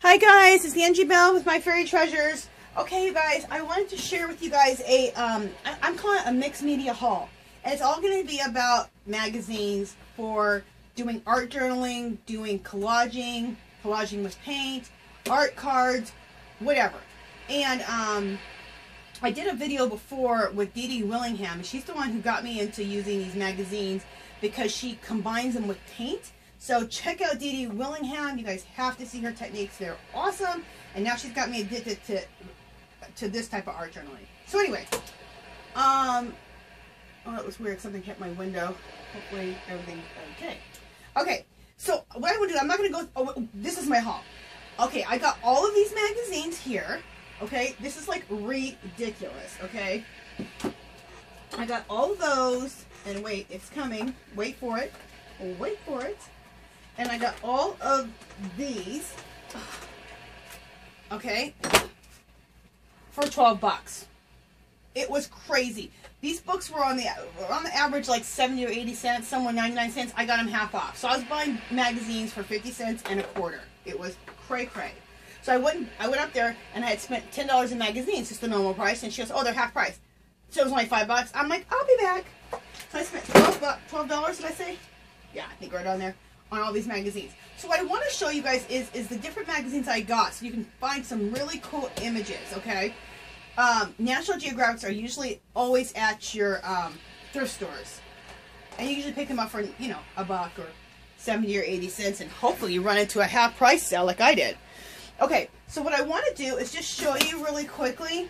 Hi guys, it's Angie Bell with My Fairy Treasures. Okay, you guys, I wanted to share with you guys a, I'm calling it a mixed media haul. And it's all going to be about magazines for doing art journaling, doing collaging with paint, art cards, whatever. And I did a video before with Dee Dee Willingham. She's the one who got me into using these magazines because she combines them with paint. So check out Dee Dee Willingham. You guys have to see her techniques. They're awesome. And now she's got me addicted to this type of art journaling. So anyway, oh, that was weird. Something hit my window. Hopefully everything's okay. Okay, so what I'm going to do, I'm not going to go, oh, this is my haul. Okay, I got all of these magazines here. Okay, this is like ridiculous, okay? I got all of those, and wait, it's coming. Wait for it. Wait for it. And I got all of these, okay, for 12 bucks. It was crazy. These books were on the average like 70 or 80 cents, somewhere 99 cents. I got them half off. So I was buying magazines for 50 cents and a quarter. It was cray-cray. So I went up there and I had spent $10 in magazines, just the normal price, and she goes, oh, they're half price. So it was only 5 bucks. I'm like, I'll be back. So I spent $12, did I say? Yeah, I think right on there, on all these magazines. So what I want to show you guys is the different magazines I got, so you can find some really cool images, okay? National Geographics are usually always at your thrift stores. And you usually pick them up for, you know, a buck or 70 or 80 cents, and hopefully you run into a half price sale like I did. Okay, so what I want to do is just show you really quickly.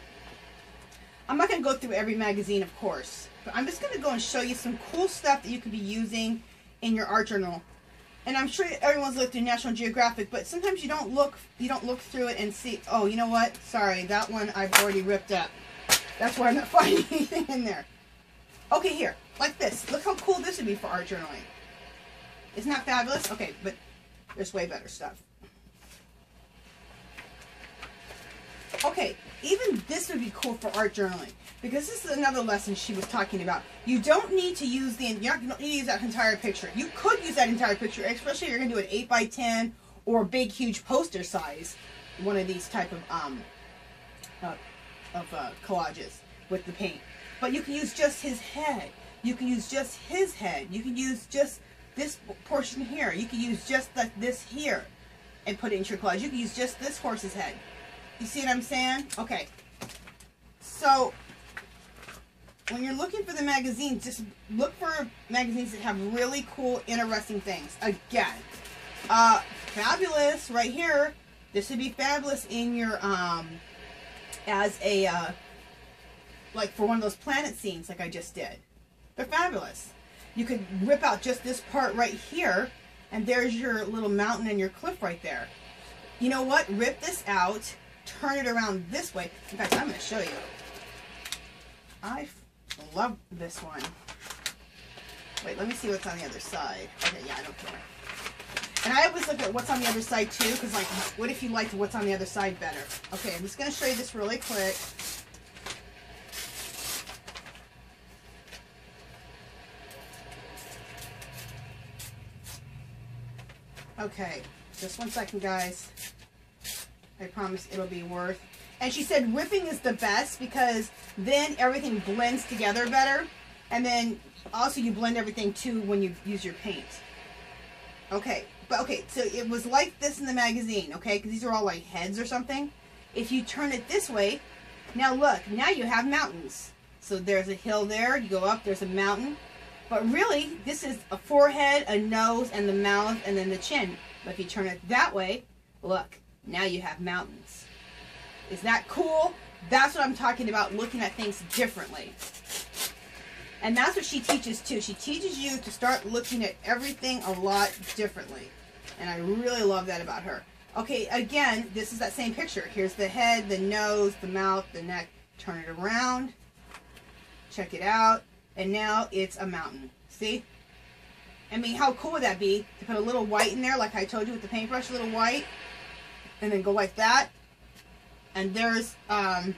I'm not going to go through every magazine, of course, but I'm just going to go and show you some cool stuff that you could be using in your art journal. And I'm sure everyone's looked through National Geographic, but sometimes you don't look through it and see, oh, you know what? Sorry, that one I've already ripped up. That's why I'm not finding anything in there. Okay, here, like this. Look how cool this would be for art journaling. Isn't that fabulous? Okay, but there's way better stuff. Okay, even this would be cool for art journaling, because this is another lesson she was talking about. You don't need to use you don't need to use that entire picture. You could use that entire picture, especially if you're going to do an 8x10 or big, huge poster size, one of these type of collages with the paint. But you can use just his head. You can use just his head. You can use just this portion here. You can use just this here and put it into your collage. You can use just this horse's head. You see what I'm saying? Okay. So, when you're looking for the magazines, just look for magazines that have really cool, interesting things. Again, fabulous right here. This would be fabulous in your, as a, like for one of those planet scenes like I just did. They're fabulous. You could rip out just this part right here, and there's your little mountain and your cliff right there. You know what? Rip this out. Turn it around this way. In fact, I'm going to show you. I love this one. Wait, let me see what's on the other side. Okay, yeah, I don't care. And I always look at what's on the other side too, because like, what if you liked what's on the other side better? Okay, I'm just going to show you this really quick. Okay, just 1 second, guys. I promise it'll be worth. And she said ripping is the best because then everything blends together better. And then also you blend everything too when you use your paint. Okay, but okay, so it was like this in the magazine, okay? Because these are all like heads or something. If you turn it this way, now look, now you have mountains. So there's a hill there, you go up, there's a mountain. But really, this is a forehead, a nose, and the mouth, and then the chin. But if you turn it that way, look. Now you have mountains. Is that cool? That's what I'm talking about, looking at things differently. And that's what she teaches too. She teaches you to start looking at everything a lot differently. And I really love that about her. Okay, again, this is that same picture. Here's the head, the nose, the mouth, the neck. Turn it around. Check it out. And now it's a mountain. See? I mean, how cool would that be to put a little white in there, like I told you with the paintbrush, a little white? And then go like that, and there's a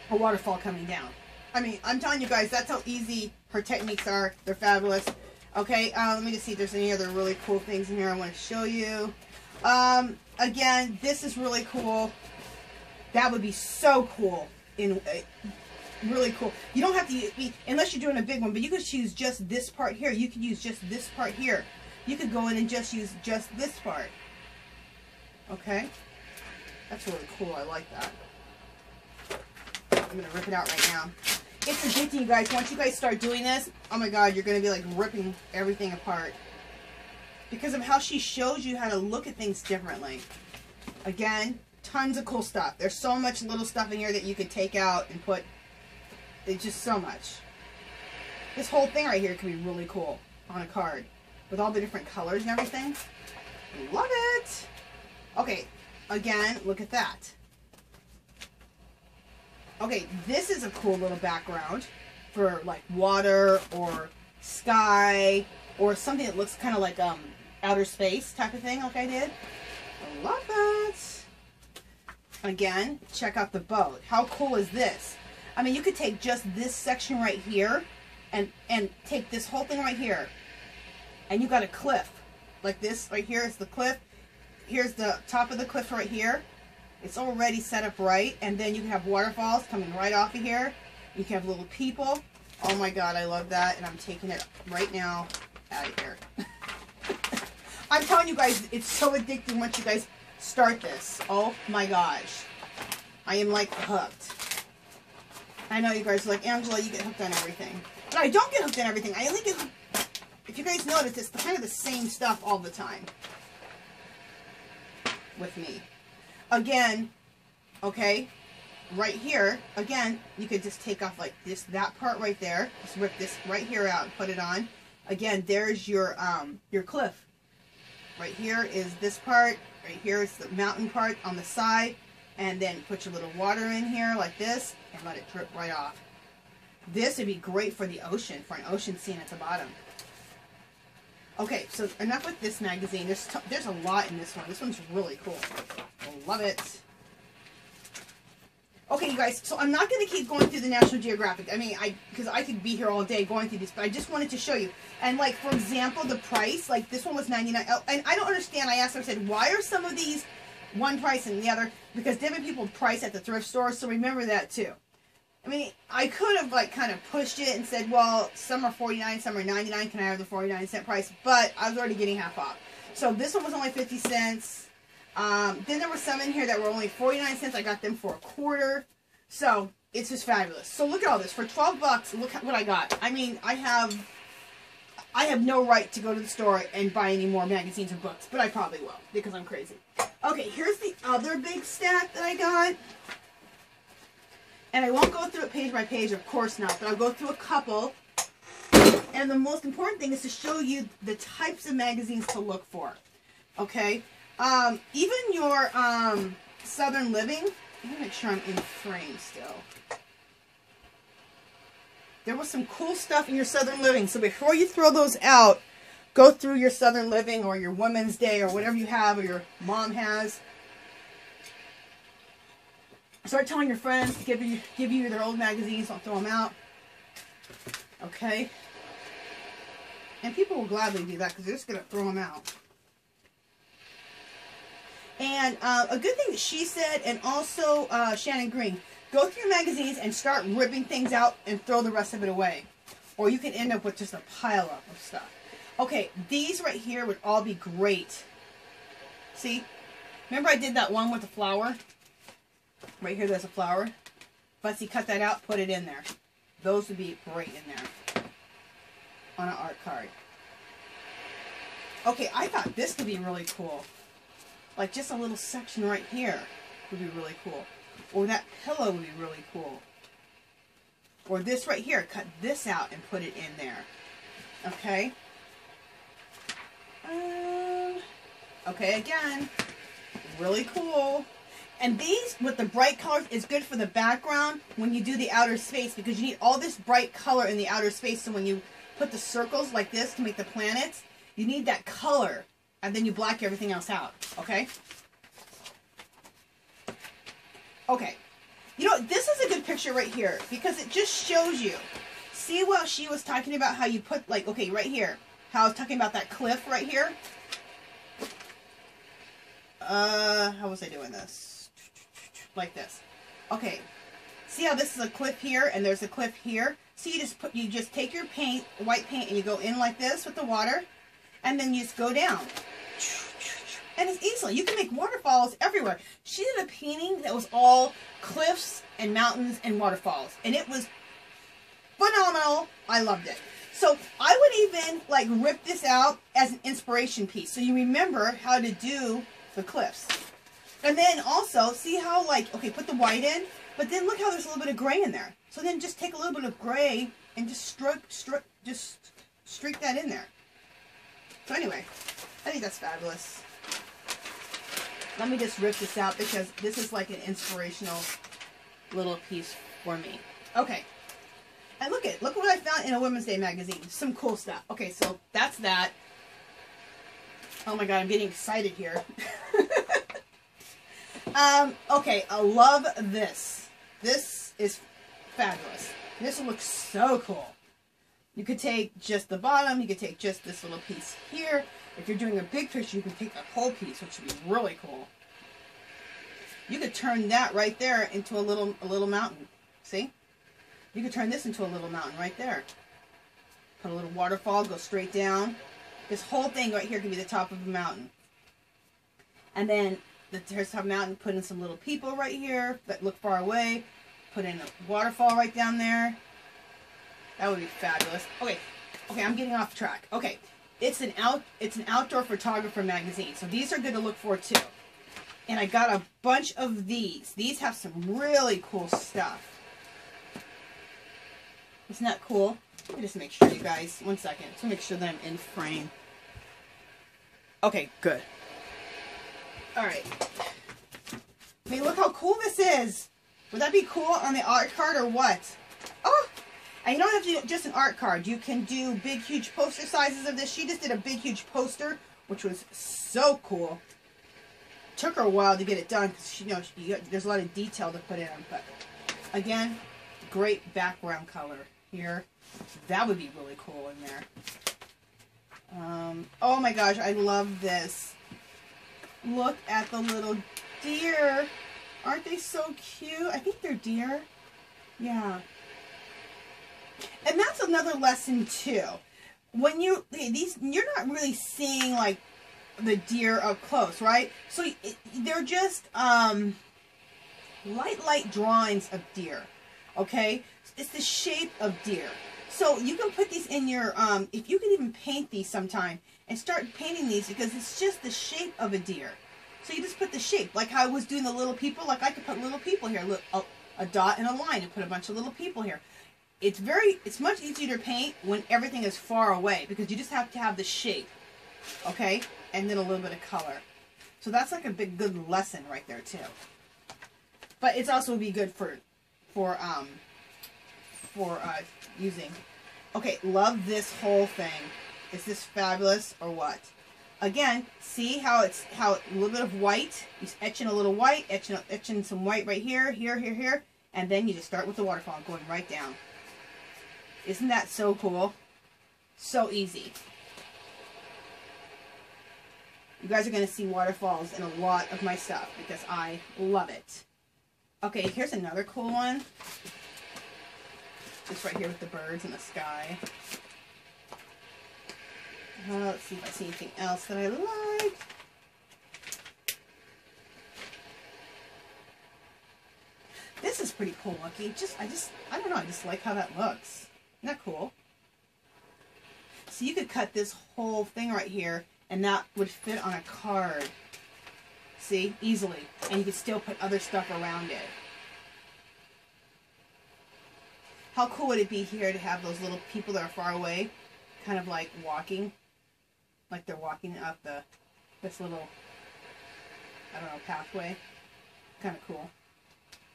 waterfall coming down. I mean, I'm telling you guys, that's how easy her techniques are. They're fabulous. Okay, let me just see if there's any other really cool things in here I want to show you. again, this is really cool. That would be so cool. Really cool. You don't have to, unless you're doing a big one, but you could choose just this part here. You could use just this part here. You could go in and just use just this part. Okay? That's really cool. I like that. I'm going to rip it out right now. It's addicting, you guys. Once you guys start doing this, oh my God, you're going to be like ripping everything apart. Because of how she shows you how to look at things differently. Again, tons of cool stuff. There's so much little stuff in here that you could take out and put. It's just so much. This whole thing right here could be really cool on a card. With all the different colors and everything. Love it! Okay, again, look at that. Okay, this is a cool little background for like water or sky or something that looks kind of like outer space type of thing like I did. I love that. Again, check out the boat. How cool is this? I mean, you could take just this section right here and take this whole thing right here. And you got a cliff. Like this right here is the cliff. Here's the top of the cliff right here. It's already set up right. And then you can have waterfalls coming right off of here. You can have little people. Oh my God, I love that. And I'm taking it right now out of here. I'm telling you guys, it's so addicting once you guys start this. Oh my gosh. I am like hooked. I know you guys are like, Angela, you get hooked on everything. But I don't get hooked on everything. I only get hooked. If you guys notice, it's kind of the same stuff all the time. With me. Again, okay, right here, again, you could just take off like this, that part right there. Just rip this right here out and put it on. Again, there's your cliff. Right here is this part. Right here is the mountain part on the side. And then put your little water in here like this and let it drip right off. This would be great for the ocean, for an ocean scene at the bottom. Okay, so enough with this magazine. There's a lot in this one. This one's really cool. I love it. Okay, you guys, so I'm not going to keep going through the National Geographic. I mean, because I could be here all day going through this, but I just wanted to show you. And like, for example, the price, like this one was $99. And I don't understand. I asked her, I said, why are some of these one price and the other? Because different people price at the thrift store, so remember that too. I mean, I could have like kind of pushed it and said, well, some are 49, some are 99. Can I have the 49-cent price? But I was already getting half off. So this one was only 50 cents. Then there were some in here that were only 49 cents. I got them for $1. So it's just fabulous. So look at all this. For 12 bucks, look at what I got. I mean, I have no right to go to the store and buy any more magazines or books, but I probably will because I'm crazy. Okay, here's the other big stack that I got. And I won't go through it page by page, of course not, but I'll go through a couple. And the most important thing is to show you the types of magazines to look for. Okay? Even your Southern Living, let me make sure I'm in frame still. There was some cool stuff in your Southern Living, so before you throw those out, go through your Southern Living or your Women's Day or whatever you have or your mom has. Start telling your friends to give you their old magazines. Don't throw them out. Okay? And people will gladly do that because they're just going to throw them out. And a good thing that she said, and also Shannon Green, go through your magazines and start ripping things out and throw the rest of it away. Or you can end up with just a pile up of stuff. Okay, these right here would all be great. See? Remember I did that one with the flower? Right here there's a flower. Betsy, cut that out, put it in there. Those would be great in there. On an art card. Okay, I thought this would be really cool. Like just a little section right here would be really cool. Or that pillow would be really cool. Or this right here, cut this out and put it in there. Okay? Okay, again, really cool. And these, with the bright colors, is good for the background when you do the outer space because you need all this bright color in the outer space. So when you put the circles like this to make the planets, you need that color. And then you black everything else out. Okay? Okay. You know, this is a good picture right here because it just shows you. See what she was talking about, how you put, like, okay, right here. How I was talking about that cliff right here. how was I doing this? Like this. Okay. See how this is a clip here and there's a clip here? So you just take your paint, white paint, and you go in like this with the water, and then you just go down. And it's easily, you can make waterfalls everywhere. She did a painting that was all cliffs and mountains and waterfalls, and it was phenomenal. I loved it. So I would even like rip this out as an inspiration piece, so you remember how to do the cliffs. And then also, see how like, okay, put the white in, but then look how there's a little bit of gray in there. So then just take a little bit of gray and just streak that in there. So anyway, I think that's fabulous. Let me just rip this out because this is like an inspirational little piece for me. Okay. And look what I found in a Women's Day magazine. Some cool stuff. Okay, so that's that. Oh my god, I'm getting excited here. Okay, I love this. This is fabulous. This looks so cool. You could take just the bottom, you could take just this little piece here. If you're doing a big picture, you can take that whole piece, which would be really cool. You could turn that right there into a little mountain. See? You could turn this into a little mountain right there. Put a little waterfall, go straight down. This whole thing right here could be the top of a mountain. And then there's top of the mountain, put in some little people right here that look far away. Put in a waterfall right down there. That would be fabulous. Okay, I'm getting off track. Okay, it's an outdoor photographer magazine, so these are good to look for too. And I got a bunch of these. These have some really cool stuff. Isn't that cool? Let me just make sure, you guys. 1 second. To make sure that I'm in frame. Okay, good. Alright. I mean, look how cool this is. Would that be cool on the art card or what? Oh! And you don't have to do just an art card. You can do big, huge poster sizes of this. She just did a big, huge poster, which was so cool. Took her a while to get it done because there's a lot of detail to put in. But again, great background color here. That would be really cool in there. Oh my gosh, I love this. Look at the little deer. Aren't they so cute? I think they're deer. Yeah. And that's another lesson too. When you're not really seeing like the deer up close, right? So they're just light drawings of deer. Okay, it's the shape of deer. So you can put these in your if you can even paint these sometime and start painting these because it's just the shape of a deer. So you just put the shape, like how I was doing the little people. Like I could put little people here, a dot and a line, and put a bunch of little people here. It's much easier to paint when everything is far away because you just have to have the shape, okay, and then a little bit of color. So that's like a good lesson right there too. But it's also be good for using. Okay, love this whole thing. Is this fabulous or what? Again, see how a little bit of white. You etch in a little white, etch in some white right here, here, and then you just start with the waterfall going right down. Isn't that so cool? So easy. You guys are going to see waterfalls in a lot of my stuff because I love it. Okay, here's another cool one. This right here with the birds in the sky. Let's see if I see anything else that I like. This is pretty cool looking. I don't know, I just like how that looks. Isn't that cool? So you could cut this whole thing right here and that would fit on a card. See? Easily. And you could still put other stuff around it. How cool would it be here to have those little people that are far away kind of like walking? Like they're walking up this little, I don't know, pathway. Kind of cool.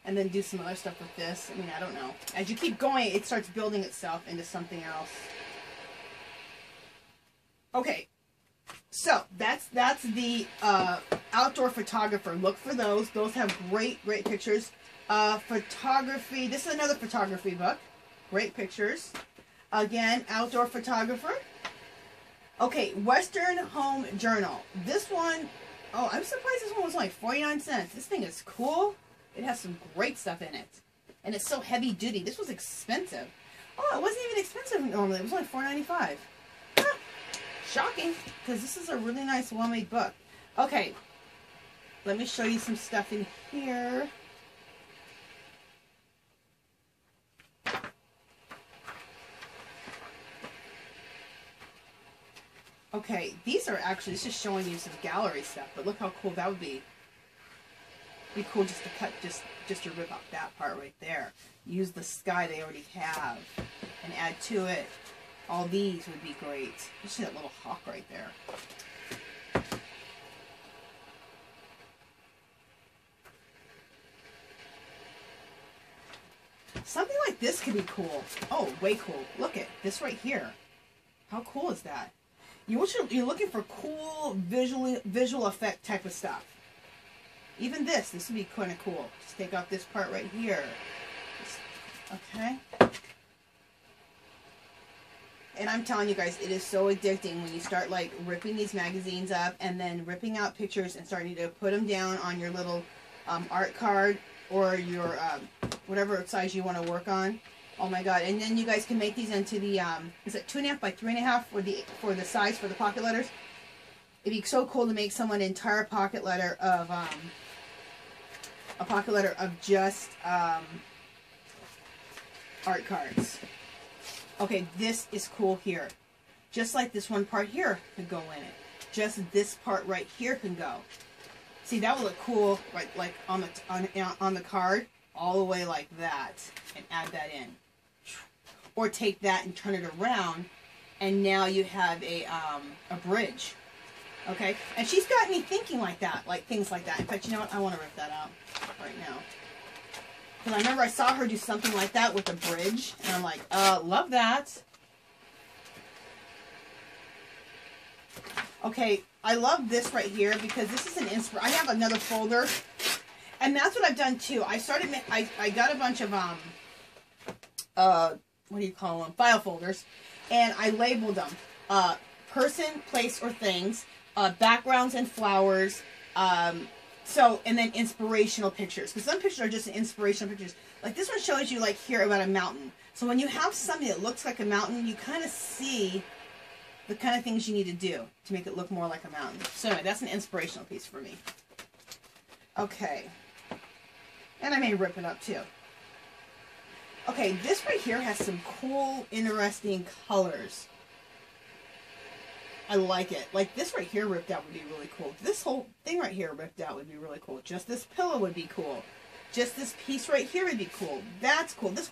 And then do some other stuff with this. I mean, I don't know. As you keep going, it starts building itself into something else. Okay. So, that's the outdoor photographer. Look for those. Those have great pictures. Photography. This is another photography book. Great pictures. Again, outdoor photographer. Okay, Western Home Journal. This one Oh, I'm surprised this one was only 49 cents. This thing is cool. It has some great stuff in it. And it's so heavy duty. This was expensive. Oh, it wasn't even expensive normally. It was only $4.95. Huh. Shocking, because this is a really nice, well-made book. Okay, let me show you some stuff in here. Okay, these are actually, it's just showing you some gallery stuff, but look how cool that would be. Be cool just to cut, just to rip out that part right there. Use the sky they already have and add to it. All these would be great. You see that little hawk right there. Something like this could be cool. Oh, way cool. Look at this right here. How cool is that? You're looking for cool visual effect type of stuff. Even this would be kind of cool. Just take off this part right here. Okay. And I'm telling you guys, it is so addicting when you start like ripping these magazines up and then ripping out pictures and starting to put them down on your little art card or your whatever size you want to work on. Oh my god! And then you guys can make these into the is it 2.5 by 3.5 for the size for the pocket letters. It'd be so cool to make someone an entire pocket letter of just art cards. Okay, this is cool here. Just like this one part here could go in it. Just this part right here can go. See, that would look cool, right? Like on the card, all the way like that, and add that in. Or take that and turn it around, and now you have a bridge. Okay, and she's got me thinking like that, like things like that. In fact, you know what? I want to rip that out right now. Because I remember I saw her do something like that with a bridge, and I'm like, love that. Okay, I love this right here because this is an I have another folder, and that's what I've done too. I got a bunch of what do you call them? File folders, and I labeled them person, place, or things, backgrounds and flowers. And then inspirational pictures. Because some pictures are just inspirational pictures. Like this one shows you like here about a mountain. So when you have something that looks like a mountain, you kind of see the kind of things you need to do to make it look more like a mountain. So anyway, that's an inspirational piece for me. Okay. And I may rip it up too. Okay, this right here has some cool, interesting colors. I like it. Like this right here ripped out would be really cool. This whole thing right here ripped out would be really cool. Just this pillow would be cool. Just this piece right here would be cool. That's cool. This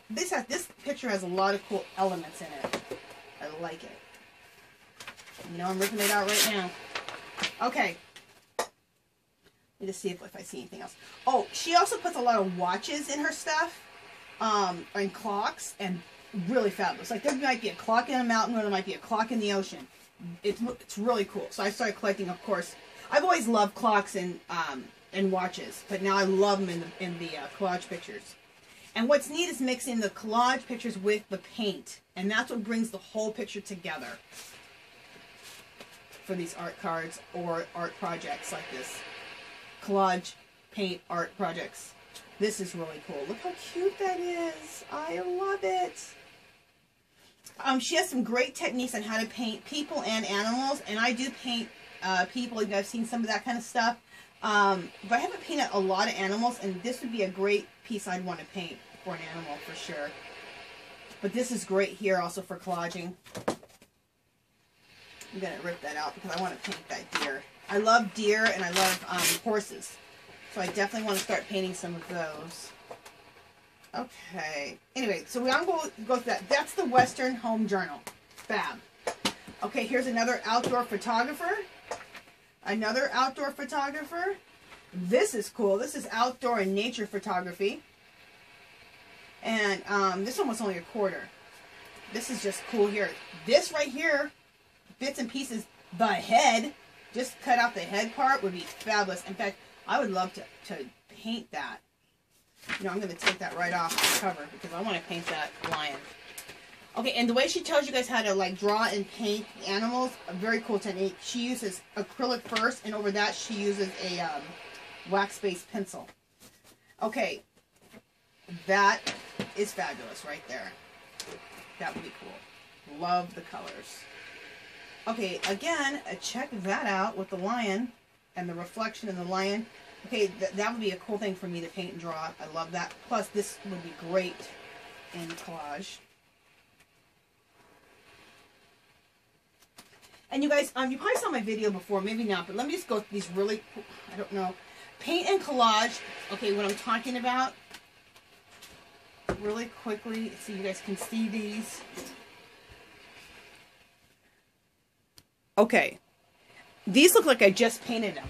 picture has a lot of cool elements in it. I like it. You know, I'm ripping it out right now. Okay. Let me just see if I see anything else. Oh, she also puts a lot of watches in her stuff. And clocks, and really fabulous. Like there might be a clock in a mountain, or there might be a clock in the ocean. It's really cool. So I started collecting. Of course, I've always loved clocks and watches, but now I love them in the collage pictures. And what's neat is mixing the collage pictures with the paint, and that's what brings the whole picture together for these art cards or art projects like this. Collage, paint, art projects. This is really cool. Look how cute that is. I love it. She has some great techniques on how to paint people and animals. And I do paint people. I've seen some of that kind of stuff. But I haven't painted a lot of animals. And this would be a great piece I'd want to paint for an animal for sure. But this is great here also for collaging. I'm going to rip that out because I want to paint that deer. I love deer and I love horses. So I definitely want to start painting some of those. Okay. Anyway, so I'm going to go through that. That's the Western Home Journal. Fab. Okay, here's another outdoor photographer. Another outdoor photographer. This is cool. This is outdoor and nature photography. And this one was only a quarter. This is just cool here. This right here, bits and pieces, the head, just cut out the head part would be fabulous. In fact, I would love to paint that. You know, I'm going to take that right off the cover because I want to paint that lion. Okay, and the way she tells you guys how to like draw and paint animals, a very cool technique. She uses acrylic first, and over that she uses a wax-based pencil. Okay, that is fabulous right there. That would be cool. Love the colors. Okay, again, check that out with the lion and the reflection in the lion. Okay, that would be a cool thing for me to paint and draw. I love that. Plus, this would be great in collage. And you guys, you probably saw my video before, maybe not, but let me just go through these really, I don't know, paint and collage. Okay, what I'm talking about, really quickly, so you guys can see these. Okay, these look like I just painted them,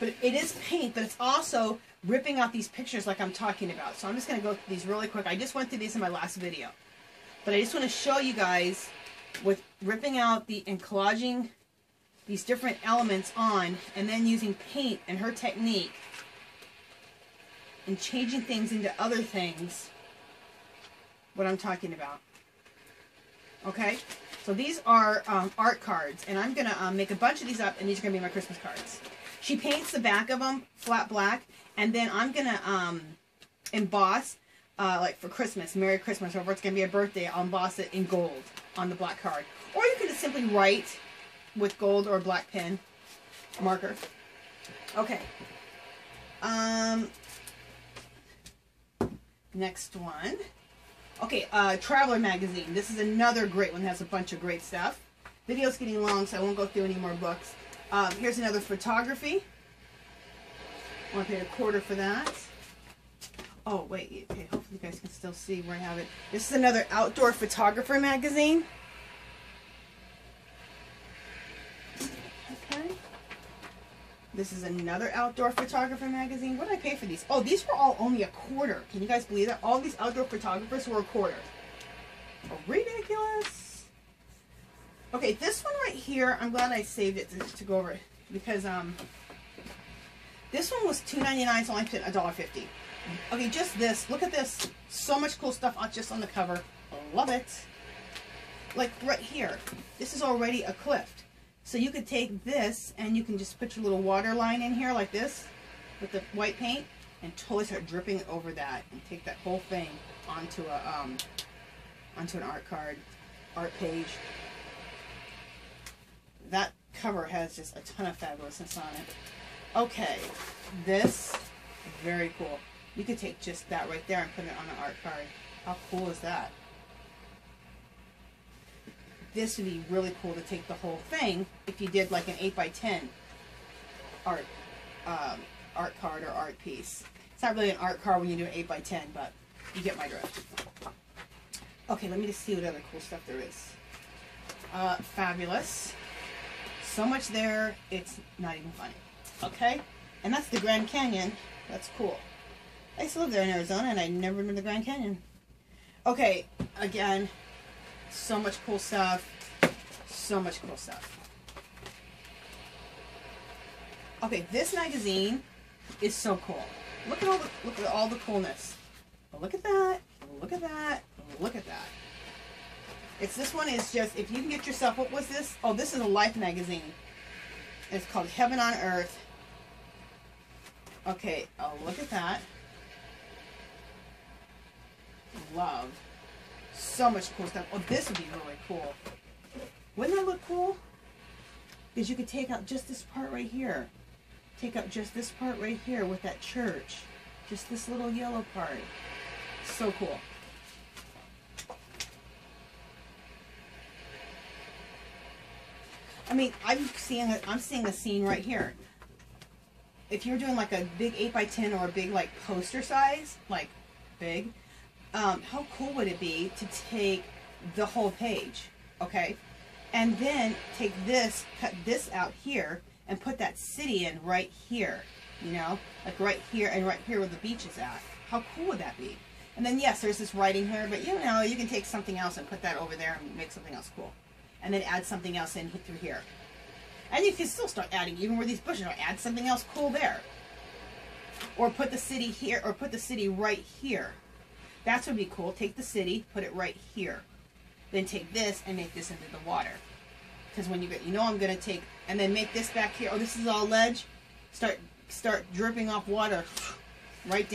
but it is paint, but it's also ripping out these pictures like I'm talking about. So I'm just going to go through these really quick. I just went through these in my last video, but I just want to show you guys with ripping out and collaging these different elements on, and then using paint and her technique and changing things into other things, what I'm talking about. Okay, so these are art cards, and I'm gonna make a bunch of these up, and these are gonna be my Christmas cards. She paints the back of them flat black, and then I'm gonna emboss like for Christmas, Merry Christmas, or if it's gonna be a birthday, I'll emboss it in gold on the black card. Or you can just simply write with gold or black pen marker. Okay. Next one. Okay, Traveler Magazine. This is another great one that has a bunch of great stuff. Video's getting long, so I won't go through any more books. Here's another photography. I want to pay $1/4 for that. Oh, wait. Okay, hopefully you guys can still see where I have it. This is another Outdoor Photographer magazine. Okay. This is another Outdoor Photographer magazine. What did I pay for these? Oh, these were all only $1/4. Can you guys believe that? All these outdoor photographers were $1/4. Oh, ridiculous. Okay, this one right here, I'm glad I saved it to go over it, because this one was $2.99, so I spent $1.50. Okay, just this. Look at this. So much cool stuff just on the cover. Love it. Like right here. This is already a clipped. So you could take this and you can just put your little water line in here like this with the white paint and totally start dripping it over that and take that whole thing onto a onto an art card, art page. That cover has just a ton of fabulousness on it. Okay, this, very cool. You could take just that right there and put it on an art card. How cool is that? This would be really cool to take the whole thing if you did like an 8x10 art card or art piece. It's not really an art card when you do an 8x10, but you get my drift. Okay, let me just see what other cool stuff there is. Fabulous. So much there, it's not even funny. Okay, and that's the Grand Canyon. That's cool. I used to live there in Arizona, and I'd never been to the Grand Canyon. Okay, again, so much cool stuff. So much cool stuff. Okay, this magazine is so cool. Look at all the coolness. Look at that. Look at that. Look at that. This one is just, if you can get yourself, what was this? Oh, this is a Life magazine. It's called Heaven on Earth. Okay, oh, look at that. Love. So much cool stuff. Oh, this would be really cool. Wouldn't that look cool? Because you could take out just this part right here. Take out just this part right here with that church. Just this little yellow part. So cool. I mean, I'm seeing a scene right here. If you're doing like a big 8x10 or a big like poster size, like big, how cool would it be to take the whole page, okay? And then take this, cut this out here, and put that city in right here, you know? Like right here and right here where the beach is at. How cool would that be? And then yes, there's this writing here, but you know, you can take something else and put that over there and make something else cool. And then add something else in through here. And you can still start adding, even where these bushes are, add something else cool there. Or put the city here, or put the city right here. That's what would be cool. Take the city, put it right here. then take this and make this into the water. Because when you get, I'm going to take, and then make this back here. Oh, this is all ledge. Start dripping off water right down.